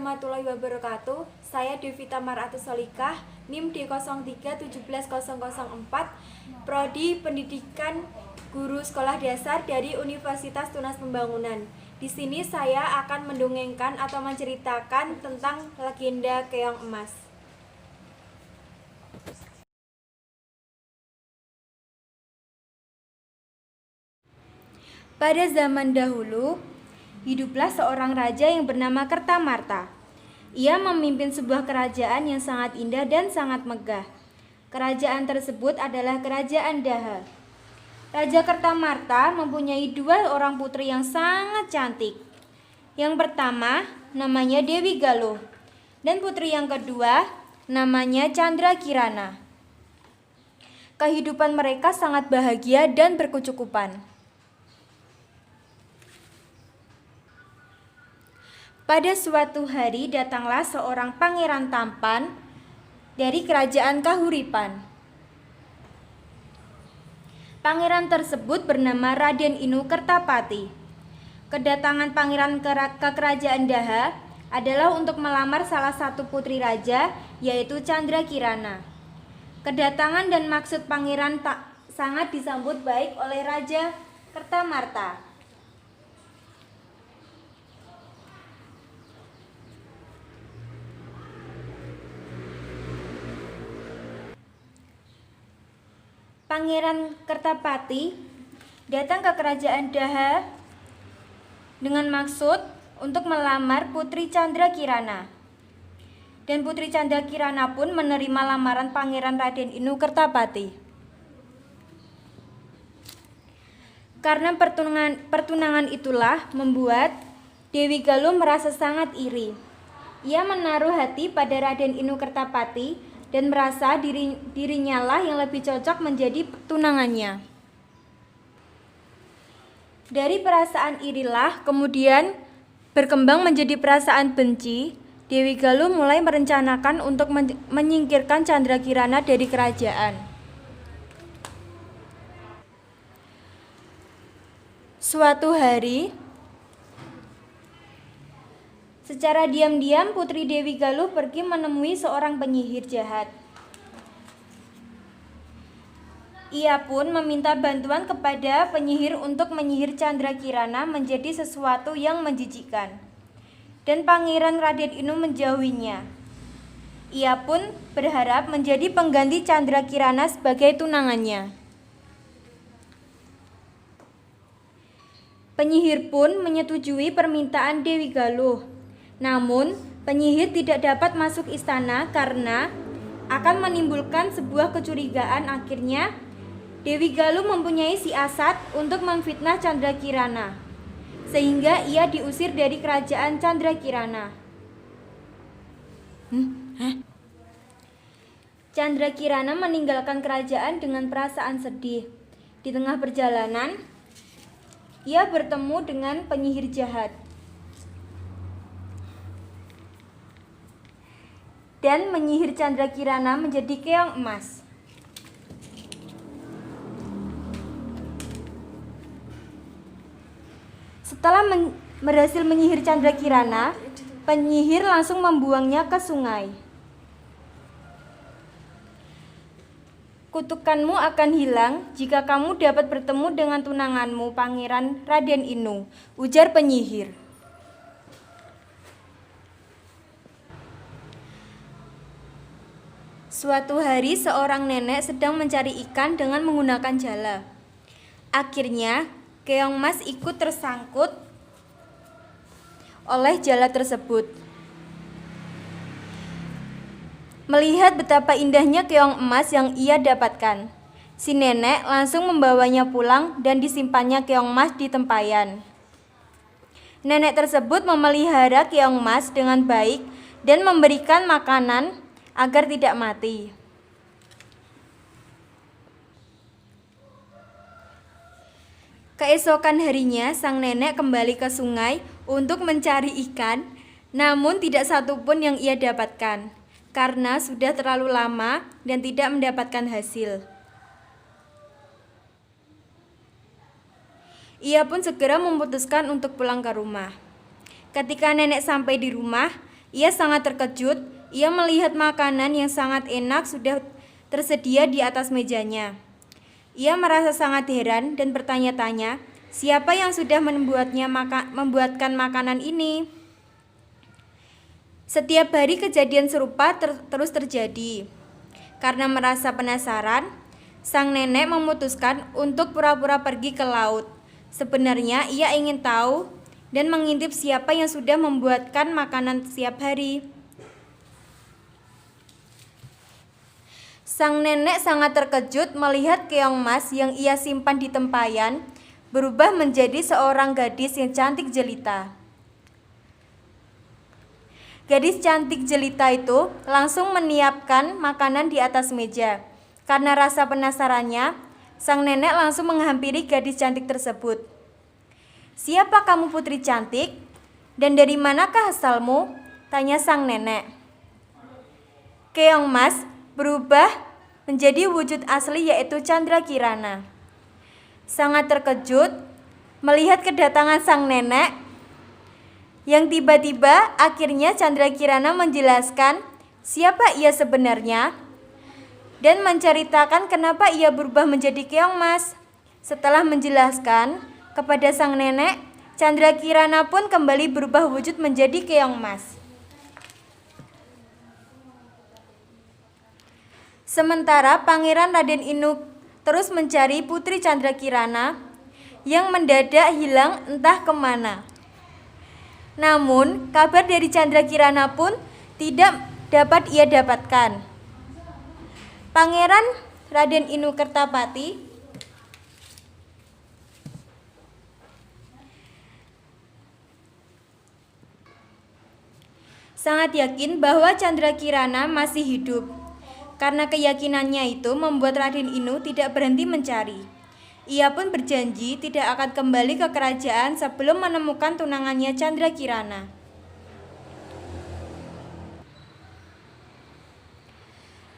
warahmatullahi wabarakatuh. Saya Devita Maratus Solikah, NIM D03171004, Prodi Pendidikan Guru Sekolah Dasar dari Universitas Tunas Pembangunan. Di sini saya akan mendongengkan atau menceritakan tentang legenda Keong Emas. Pada zaman dahulu, hiduplah seorang raja yang bernama Kertamarta. Ia memimpin sebuah kerajaan yang sangat indah dan sangat megah. Kerajaan tersebut adalah Kerajaan Daha. Raja Kertamarta mempunyai dua orang putri yang sangat cantik. Yang pertama namanya Dewi Galuh, dan putri yang kedua namanya Candrakirana. Kehidupan mereka sangat bahagia dan berkecukupan. Pada suatu hari datanglah seorang pangeran tampan dari kerajaan Kahuripan. Pangeran tersebut bernama Raden Inu Kertapati. Kedatangan pangeran ke kerajaan Daha adalah untuk melamar salah satu putri raja, yaitu Candrakirana. Kedatangan dan maksud pangeran sangat disambut baik oleh Raja Kertamarta. Pangeran Kertapati datang ke kerajaan Daha dengan maksud untuk melamar Putri Candrakirana. Dan Putri Candrakirana pun menerima lamaran Pangeran Raden Inu Kertapati. Karena pertunangan itulah membuat Dewi Galuh merasa sangat iri. Ia menaruh hati pada Raden Inu Kertapati dan merasa dirinya lah yang lebih cocok menjadi tunangannya. Dari perasaan irilah kemudian berkembang menjadi perasaan benci. Dewi Galuh mulai merencanakan untuk menyingkirkan Candrakirana dari kerajaan. Suatu hari, secara diam-diam Putri Dewi Galuh pergi menemui seorang penyihir jahat. Ia pun meminta bantuan kepada penyihir untuk menyihir Candrakirana menjadi sesuatu yang menjijikkan. Dan Pangeran Raden Inu menjauhinya. Ia pun berharap menjadi pengganti Candrakirana sebagai tunangannya. Penyihir pun menyetujui permintaan Dewi Galuh. Namun, penyihir tidak dapat masuk istana karena akan menimbulkan sebuah kecurigaan. Akhirnya, Dewi Galuh mempunyai siasat untuk memfitnah Candrakirana, sehingga ia diusir dari kerajaan Candrakirana. Candrakirana meninggalkan kerajaan dengan perasaan sedih. Di tengah perjalanan, ia bertemu dengan penyihir jahat dan menyihir Candrakirana menjadi keong emas. Setelah berhasil menyihir Candrakirana, penyihir langsung membuangnya ke sungai. Kutukanmu akan hilang jika kamu dapat bertemu dengan tunanganmu, Pangeran Raden Inu, ujar penyihir. Suatu hari seorang nenek sedang mencari ikan dengan menggunakan jala. Akhirnya keong emas ikut tersangkut oleh jala tersebut. Melihat betapa indahnya keong emas yang ia dapatkan, si nenek langsung membawanya pulang dan disimpannya keong emas di tempayan. Nenek tersebut memelihara keong emas dengan baik dan memberikan makanan agar tidak mati. Keesokan harinya, sang nenek kembali ke sungai untuk mencari ikan, namun tidak satu pun yang ia dapatkan, karena sudah terlalu lama dan tidak mendapatkan hasil. Ia pun segera memutuskan untuk pulang ke rumah. Ketika nenek sampai di rumah, Ia sangat terkejut. Ia melihat makanan yang sangat enak sudah tersedia di atas mejanya. Ia merasa sangat heran dan bertanya-tanya, siapa yang sudah membuatkan makanan ini? Setiap hari kejadian serupa terus terjadi. Karena merasa penasaran, sang nenek memutuskan untuk pura-pura pergi ke laut. Sebenarnya ia ingin tahu dan mengintip siapa yang sudah membuatkan makanan setiap hari. Sang nenek sangat terkejut melihat keong emas yang ia simpan di tempayan berubah menjadi seorang gadis yang cantik jelita. Gadis cantik jelita itu langsung menyiapkan makanan di atas meja. Karena rasa penasarannya, sang nenek langsung menghampiri gadis cantik tersebut. "Siapa kamu, putri cantik? Dan dari manakah asalmu?" tanya sang nenek. Keong emas berubah menjadi wujud asli, yaitu Candrakirana. Sangat terkejut melihat kedatangan sang nenek yang tiba-tiba akhirnya Candrakirana menjelaskan siapa ia sebenarnya dan menceritakan kenapa ia berubah menjadi keong emas. Setelah menjelaskan kepada sang nenek, Candrakirana pun kembali berubah wujud menjadi keong emas. Sementara Pangeran Raden Inu terus mencari Putri Candrakirana yang mendadak hilang entah kemana. Namun kabar dari Candrakirana pun tidak dapat ia dapatkan. Pangeran Raden Inu Kertapati sangat yakin bahwa Candrakirana masih hidup. Karena keyakinannya itu membuat Raden Inu tidak berhenti mencari. Ia pun berjanji tidak akan kembali ke kerajaan sebelum menemukan tunangannya Candrakirana.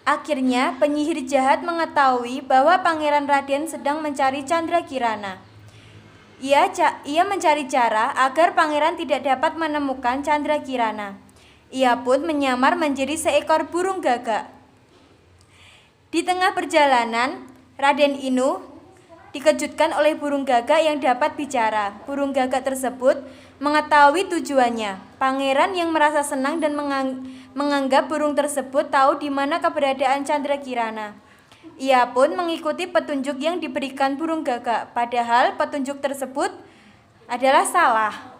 Akhirnya penyihir jahat mengetahui bahwa Pangeran Raden sedang mencari Candrakirana. Ia mencari cara agar pangeran tidak dapat menemukan Candrakirana. Ia pun menyamar menjadi seekor burung gagak. Di tengah perjalanan, Raden Inu dikejutkan oleh burung gagak yang dapat bicara. Burung gagak tersebut mengetahui tujuannya. Pangeran yang merasa senang dan menganggap burung tersebut tahu di mana keberadaan Candrakirana. Ia pun mengikuti petunjuk yang diberikan burung gagak, padahal petunjuk tersebut adalah salah.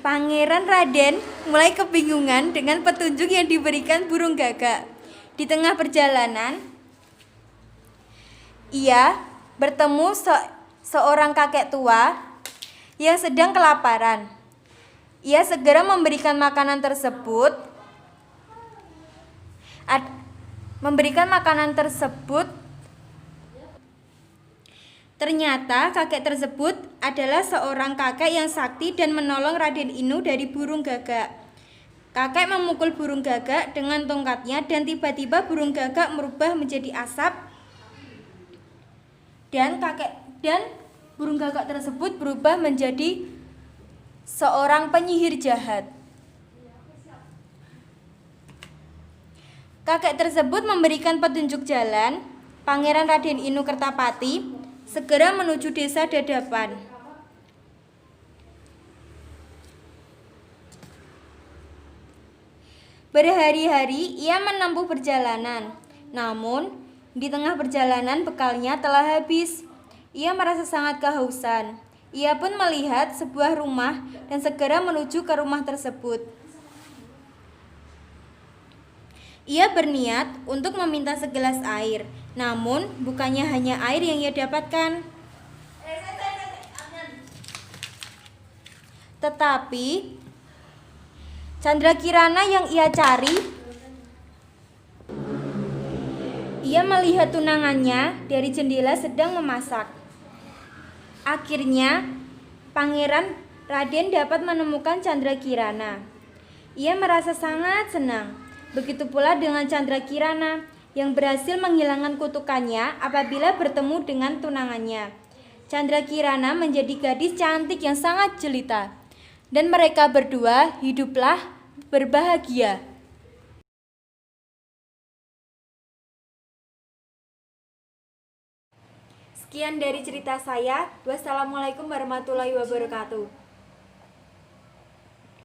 Pangeran Raden mulai kebingungan dengan petunjuk yang diberikan burung gagak. Di tengah perjalanan, ia bertemu seorang kakek tua yang sedang kelaparan. Ia segera memberikan makanan tersebut. Ternyata kakek tersebut adalah seorang kakek yang sakti dan menolong Raden Inu dari burung gagak. Kakek memukul burung gagak dengan tongkatnya dan tiba-tiba burung gagak merubah menjadi asap. Dan burung gagak tersebut berubah menjadi seorang penyihir jahat. Kakek tersebut memberikan petunjuk jalan. Pangeran Raden Inu Kertapati segera menuju desa Dadapan. Berhari-hari ia menempuh perjalanan. Namun, di tengah perjalanan bekalnya telah habis. Ia merasa sangat kehausan. Ia pun melihat sebuah rumah dan segera menuju ke rumah tersebut. Ia berniat untuk meminta segelas air, namun bukannya hanya air yang ia dapatkan, tetapi Candrakirana yang ia cari. Ia melihat tunangannya dari jendela sedang memasak. Akhirnya Pangeran Raden dapat menemukan Candrakirana. Ia merasa sangat senang. Begitu pula dengan Candrakirana yang berhasil menghilangkan kutukannya apabila bertemu dengan tunangannya. Chandra Kirana menjadi gadis cantik yang sangat jelita. Dan mereka berdua hiduplah berbahagia. Sekian dari cerita saya. Wassalamualaikum warahmatullahi wabarakatuh.